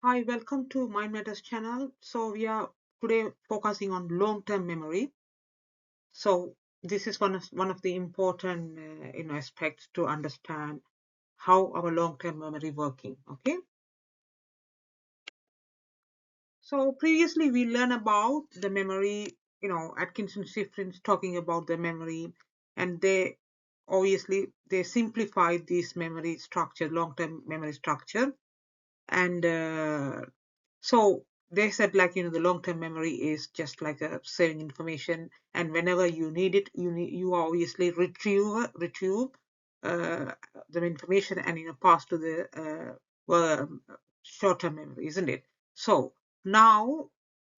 Hi, welcome to Mind Matters channel. So we are today focusing on long-term memory. So this is one of the important aspects to understand how our long-term memory working. Okay. So previously we learned about the memory. Atkinson Shiffrin's talking about the memory, and they obviously they simplified this memory structure, long-term memory structure, and so they said the long-term memory is just like a saving information, and whenever you need it, you obviously retrieve the information and pass to the short-term memory, isn't it? So now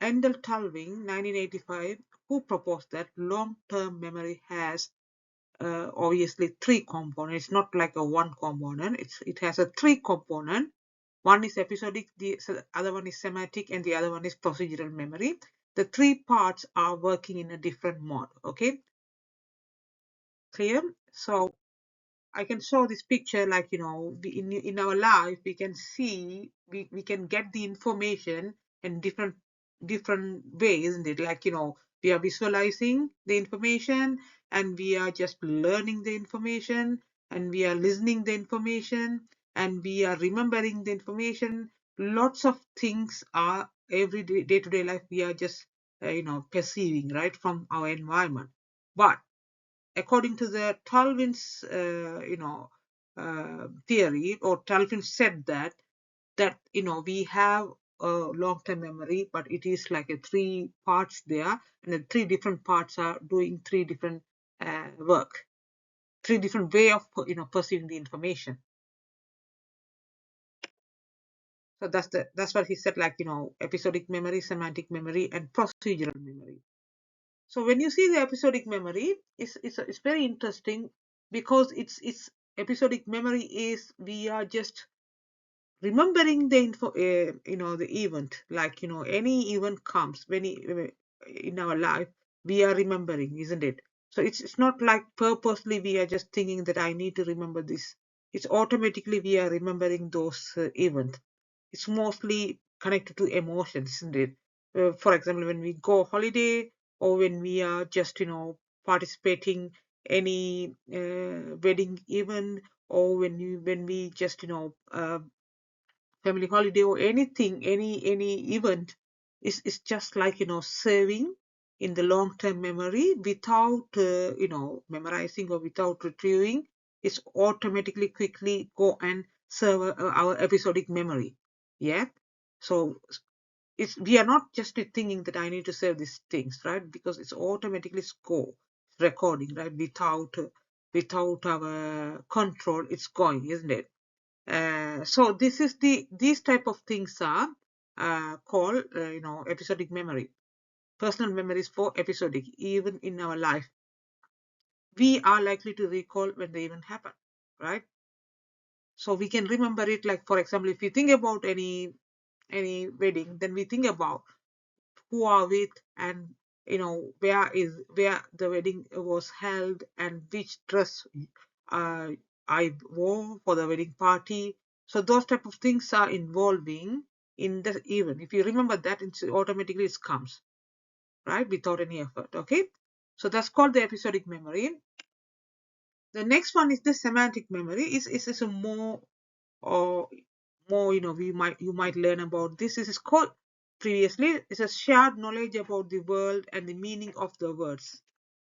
Endel Tulving, 1985, who proposed that long-term memory has obviously three components. It's not like a one component. It has a three component. One is episodic, the other one is semantic, and the other one is procedural memory. The three parts are working in a different mode. Okay, clear? So I can show this picture in our life we can see we can get the information in different ways, isn't it? We are visualizing the information, and we are just learning the information, and we are listening the information, and we are remembering the information. Lots of things are every day to day life we are just perceiving right from our environment. But according to the Tulvin's theory, or Tulvin said that we have a long-term memory, but it is like a three parts there, and the three different parts are doing three different work, three different way of perceiving the information. So that's what he said, episodic memory, semantic memory, and procedural memory. So when you see the episodic memory, it's very interesting, because it's episodic memory is we are just remembering the the event, any event comes in our life, we are remembering, isn't it? So it's not like purposely we are just thinking that I need to remember this. It's automatically we are remembering those events. It's mostly connected to emotions, isn't it? For example, when we go holiday, or when we are just participating any wedding event, or when we just family holiday, or anything, any event, is just saving in the long term memory without memorizing or without retrieving. It's automatically quickly go and serve our episodic memory. Yeah. So we are not just thinking that I need to save these things, right? Because it's automatically score recording, right? Without our control, it's going, isn't it? So these type of things are called episodic memory. Personal memories for episodic. Even in our life, we are likely to recall when the event happened, right? So we can remember it. Like, for example, if we think about any wedding, then we think about who are with, and where the wedding was held, and which dress uh, I wore for the wedding party. So those type of things are involving in the event. If you remember that, it's automatically it comes, right, without any effort. Okay, so that's called the episodic memory. The next one is the semantic memory. Is a more, or more, you might learn about this. This is called previously, it's a shared knowledge about the world and the meaning of the words.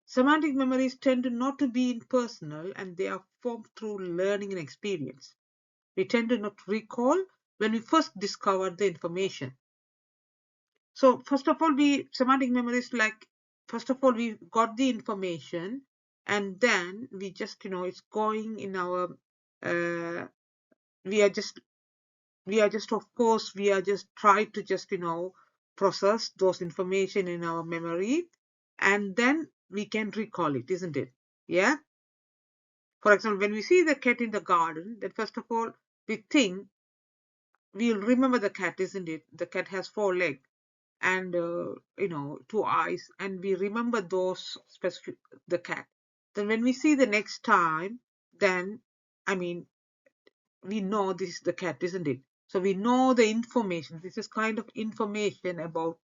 Semantic memories tend to not to be impersonal, and they are formed through learning and experience. We tend to not recall when we first discovered the information. So first of all, semantic memories, like, first of all we got the information, and then we just it's going in our uh, we are just of course we are just try to just process those information in our memory, and then we can recall it, isn't it? Yeah. For example, when we see the cat in the garden, then first of all we think we'll remember the cat, isn't it? The cat has four legs and two eyes, and we remember those specific, the cat. Then when we see the next time, then I mean we know this is the cat, isn't it? So we know the information. This is kind of information about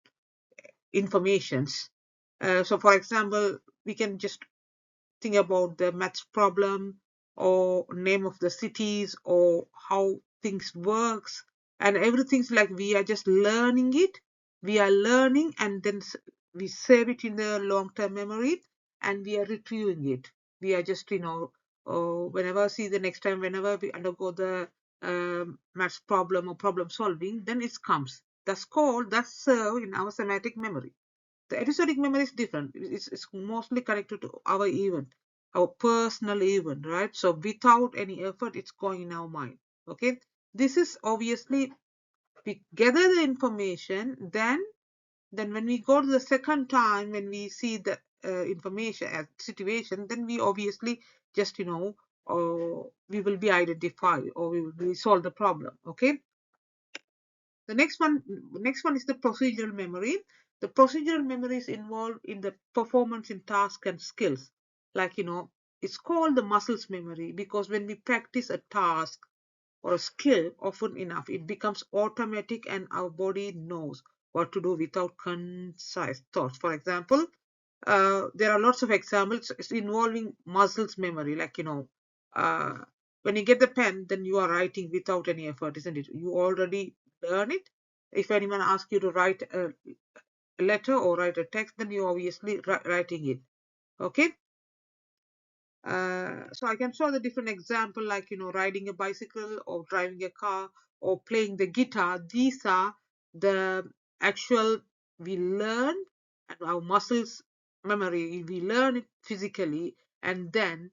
informations. So for example, we can just think about the maths problem or name of the cities or how things works, and everything's like we are just learning it. We are learning, and then we save it in the long-term memory, and we are retrieving it. We are just, whenever see the next time, whenever we undergo the maths problem or problem solving, then it comes. That's served in our semantic memory. The episodic memory is different. It's mostly connected to our event, our personal event, right? So without any effort, it's going in our mind. Okay. This is obviously we gather the information, then when we go to the second time, when we see the information as situation, then we obviously just we will be identified or we will be solve the problem. Okay. The next one is the procedural memory. The procedural memory is involved in the performance in task and skills. Like, it's called the muscles memory because when we practice a task or a skill often enough, it becomes automatic and our body knows what to do without concise thoughts. For example, there are lots of examples involving muscles memory, like, uh, when you get the pen, then you are writing without any effort, isn't it? You already learn it. If anyone asks you to write a letter or write a text, then you're obviously writing it. Okay. So I can show the different example, like, riding a bicycle or driving a car or playing the guitar. These are the actual we learn and our muscles memory. We learn it physically, and then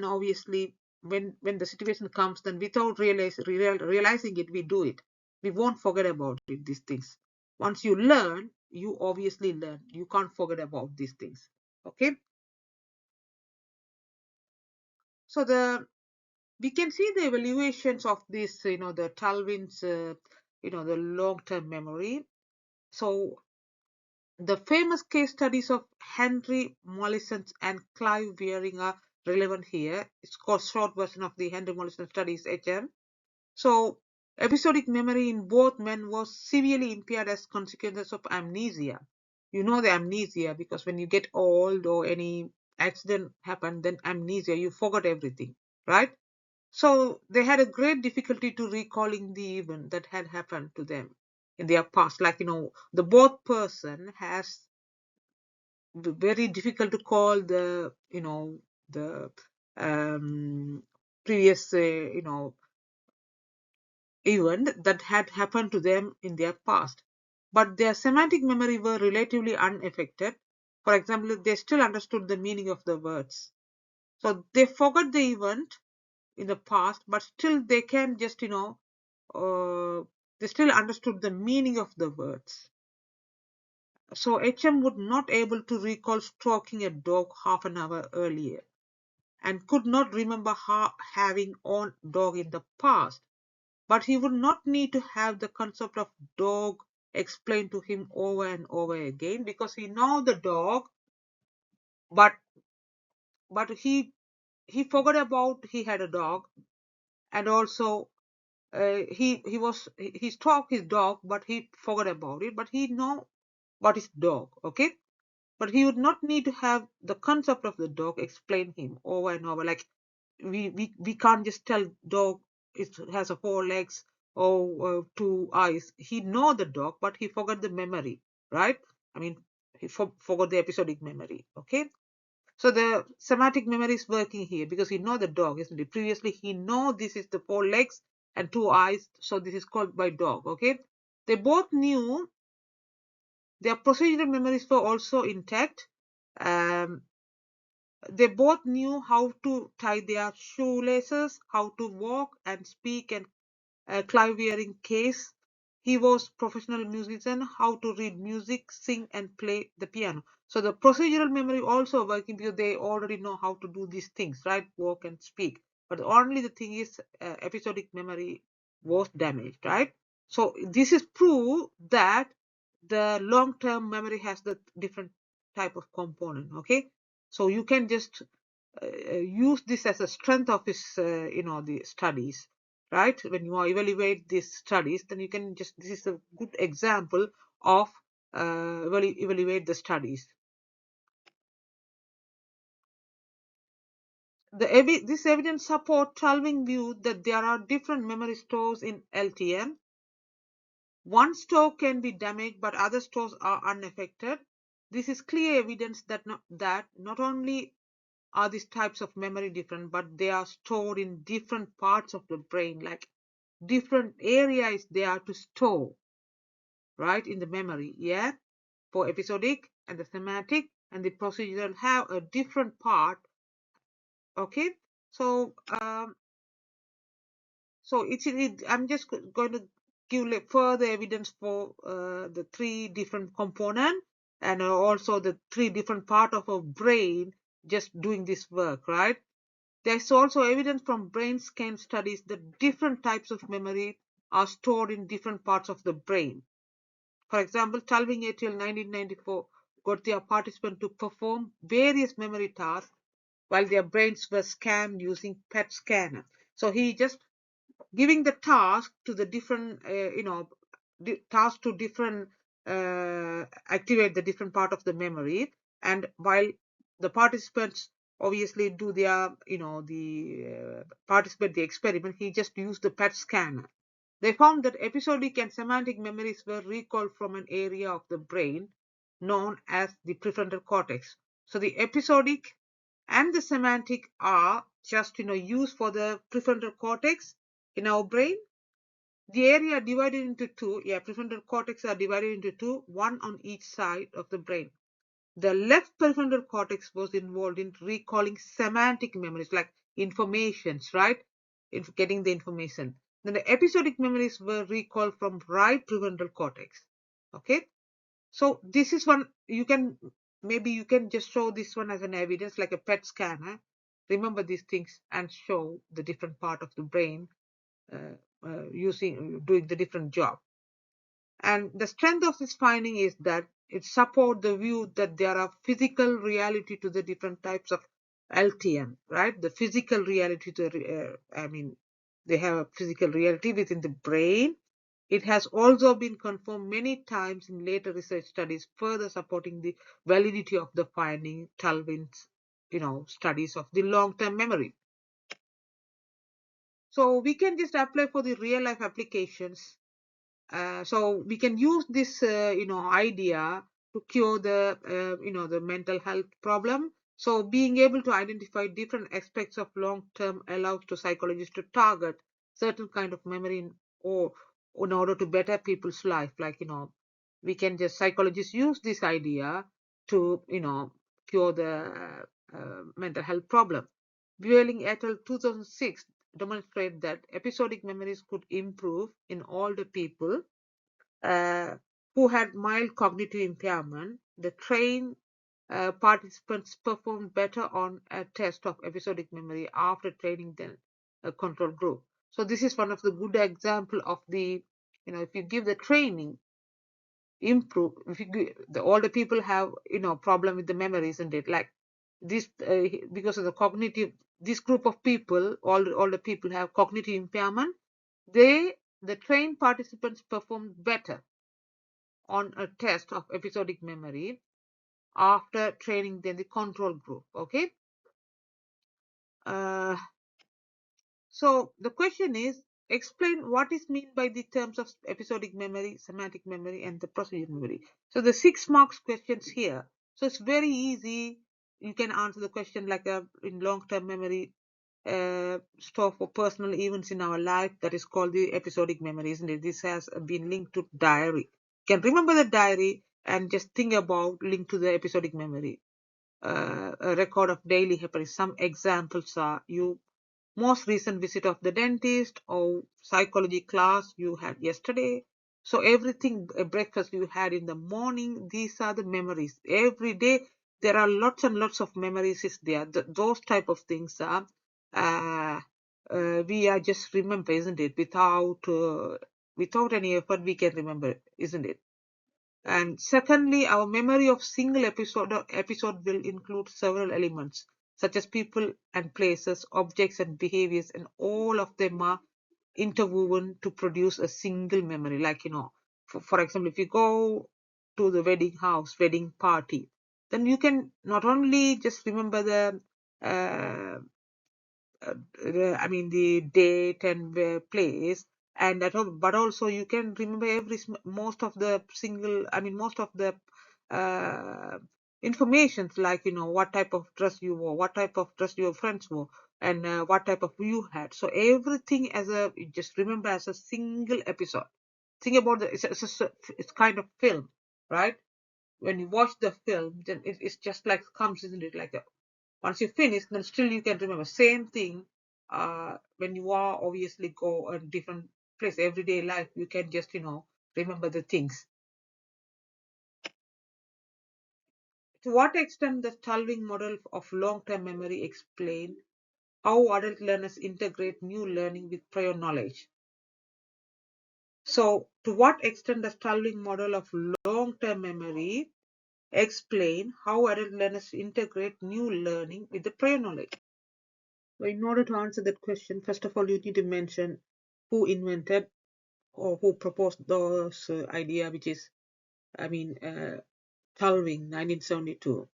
obviously when the situation comes, then without realizing it, we do it. We won't forget about it. These things. Once you learn, you obviously learn. You can't forget about these things. Okay. So we can see the evaluations of this, the Tulving's, the long-term memory. So the famous case studies of Henry Mollison and Clive Wearing are relevant here. It's called short version of the Henry Mollison studies, HM. So episodic memory in both men was severely impaired as consequences of amnesia. You know the amnesia because when you get old or any accident happened, then amnesia, you forgot everything, right? So they had a great difficulty to recalling the event that had happened to them in their past. Like, the both person has very difficult to call the previous, event that had happened to them in their past. But their semantic memory were relatively unaffected. For example, they still understood the meaning of the words. So they forgot the event in the past, but still they can just, they still understood the meaning of the words. So HM would not able to recall stroking a dog half an hour earlier and could not remember having owned dog in the past. But he would not need to have the concept of dog explained to him over and over again because he know the dog, but he forgot about he had a dog, and also he stalked his dog, but he forgot about it. But he know what is dog, okay? But he would not need to have the concept of the dog explain him over and over. Like we can't just tell dog it has a 4 legs or 2 eyes. He know the dog, but he forgot the memory, right? I mean, he forgot the episodic memory, okay? So the semantic memory is working here because he know the dog, isn't it? Previously, he know this is the 4 legs and 2 eyes, so this is called by dog, okay? They both knew their procedural memories were also intact. Um, they both knew how to tie their shoelaces, how to walk and speak and Clive Wearing case. He was professional musician, how to read music, sing and play the piano. So the procedural memory also working because they already know how to do these things, right? Walk and speak. But only the thing is episodic memory was damaged, right? So this is proof that the long-term memory has the different type of component, okay? So you can just use this as a strength of his, the studies. right? When you evaluate these studies, then you can just, this is a good example of evaluate the studies. This evidence support Tulving view that there are different memory stores in LTM. One store can be damaged, but other stores are unaffected. This is clear evidence that not only are these types of memory different, but they are stored in different parts of the brain, like different areas they are to store, right, in the memory. Yeah, for episodic and the semantic and the procedural have a different part. Okay, so I'm just going to give further evidence for the three different components and also the three different part of our brain just doing this work, right? There's also evidence from brain scan studies that different types of memory are stored in different parts of the brain. For example, Tulving et al. 1994 got their participants to perform various memory tasks while their brains were scanned using PET scanner. So he just giving the task to the different, task to different, activate the different part of the memory. And while the participants obviously do their, participate the experiment, he just used the PET scanner. They found that episodic and semantic memories were recalled from an area of the brain known as the prefrontal cortex. So the episodic and the semantic are just, used for the prefrontal cortex in our brain. The area divided into two, prefrontal cortex are divided into two, one on each side of the brain. The left prefrontal cortex was involved in recalling semantic memories, like informations, right? In getting the information. Then the episodic memories were recalled from right prefrontal cortex. Okay. So this is one, maybe you can just show this one as an evidence, like a PET scanner. Remember these things and show the different part of the brain uh, doing the different job. And the strength of this finding is that it supports the view that there are physical reality to the different types of LTM, right? The physical reality they have a physical reality within the brain. It has also been confirmed many times in later research studies, further supporting the validity of the finding Tulving's, studies of the long-term memory. So we can just apply for the real life applications. So we can use this, idea to cure the mental health problem. So being able to identify different aspects of long term allows to psychologists to target certain kind of memory or in order to better people's life. Like, we can just, psychologists use this idea to, cure the mental health problem. Bueling et al. 2006 demonstrate that episodic memories could improve in older people uh, who had mild cognitive impairment. The trained participants performed better on a test of episodic memory after training than a control group. So this is one of the good example of the, if you give the training, improve. If you give, the older people have, problem with the memory, isn't it? Like this, because of the cognitive, this group of people, all the people have cognitive impairment. The trained participants performed better on a test of episodic memory after training than the control group. Okay. Uh, so the question is, explain what is meant by the terms of episodic memory, semantic memory, and the procedural memory. So the 6 marks questions here. So it's very easy. You can answer the question like in long-term memory, store for personal events in our life, that is called the episodic memory, isn't it? This has been linked to diary. You can remember the diary and just think about link to the episodic memory. A record of daily happenings. Some examples are you most recent visit of the dentist or psychology class you had yesterday. So everything, a breakfast you had in the morning, these are the memories. Every day there are lots and lots of memories is there. Those type of things are uh, we are just remember, isn't it? Without any effort we can remember, isn't it? And secondly, our memory of single episode will include several elements, such as people and places, objects and behaviors, and all of them are interwoven to produce a single memory. Like, for example, if you go to the wedding party, then you can not only just remember uh, the date and place, and that all, but also you can remember most of the most of the uh, informations, like, what type of dress you wore, what type of dress your friends wore, and what type of view you had. So everything you just remember as a single episode. Think about it's kind of film, right? When you watch the film, then it's just like comes, isn't it? Like once you finish, then still you can remember. Same thing when you are obviously go a different place, everyday life, you can just, remember the things. To what extent does Tulving model of long-term memory explain how adult learners integrate new learning with prior knowledge? So, to what extent does Tulving model of long-term memory explain how adult learners integrate new learning with the prior knowledge? So in order to answer that question, first of all, you need to mention who invented or who proposed those idea, which is, Tulving, 1972.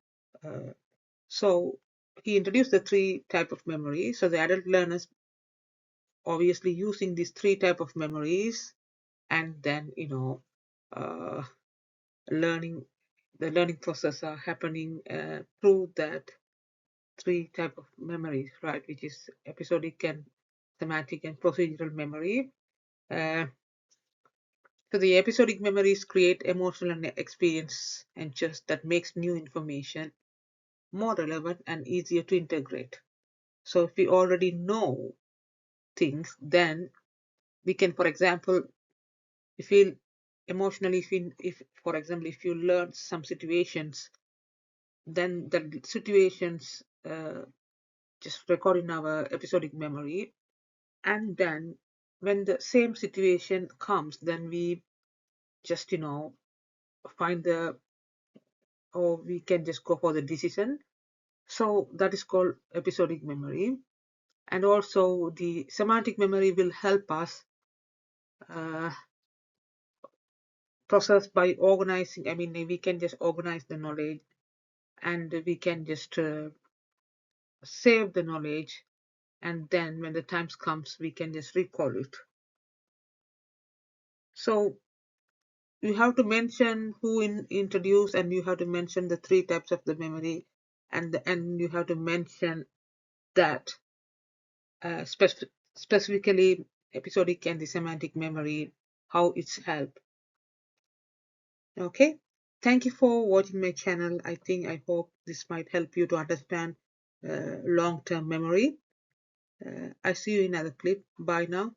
So he introduced the three type of memory. So the adult learners obviously using these three type of memories, and then, uh, learning the learning process are happening through that three type of memories, right? Which is episodic and semantic and procedural memory. So the episodic memories create emotional and experience anchors that makes new information more relevant and easier to integrate. So if we already know things, then we can, for example, if we emotionally, if for example, if you learn some situations, then the situations just record in our episodic memory, and then when the same situation comes, then we just, find or we can just go for the decision. So that is called episodic memory. And also the semantic memory will help us uh, process by organizing. We can just organize the knowledge, and we can just save the knowledge, and then when the times comes, we can just recall it. So you have to mention who introduced, and you have to mention the three types of the memory, and you have to mention that specifically episodic and the semantic memory, how it's helped. Okay, thank you for watching my channel. I hope this might help you to understand long-term memory. I see you in another clip. Bye now.